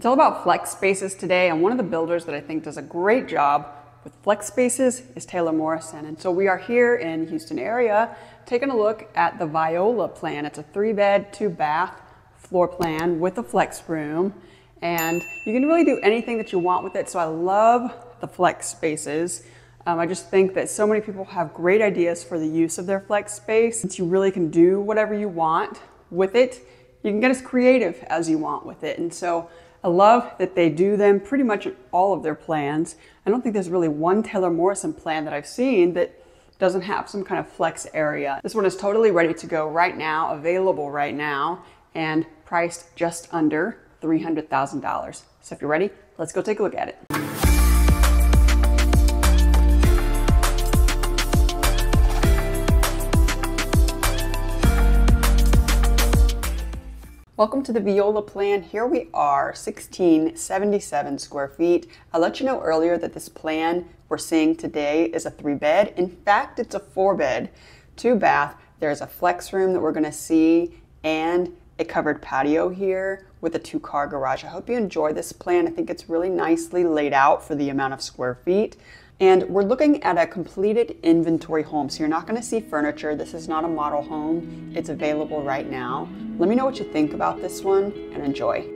It's all about flex spaces today, and one of the builders that I think does a great job with flex spaces is Taylor Morrison. And so we are here in Houston area taking a look at the Viola plan. It's a 3-bed, 2-bath floor plan with a flex room, and you can really do anything that you want with it. So I love the flex spaces. I just think that so many people have great ideas for the use of their flex space. Since you really can do whatever you want with it, you can get as creative as you want with it. And so I love that they do them pretty much in all of their plans. I don't think there's really one Taylor Morrison plan that I've seen that doesn't have some kind of flex area. This one is totally ready to go right now, available right now, and priced just under $300,000. So if you're ready, let's go take a look at it. Welcome to the Viola plan. Here we are, 1677 square feet. I let you know earlier that this plan we're seeing today is a 3-bed. In fact, it's a 4-bed, 2-bath. There's a flex room that we're gonna see and a covered patio here with a 2-car garage. I hope you enjoy this plan. I think it's really nicely laid out for the amount of square feet. And we're looking at a completed inventory home. So you're not gonna see furniture. This is not a model home. It's available right now. Let me know what you think about this one and enjoy.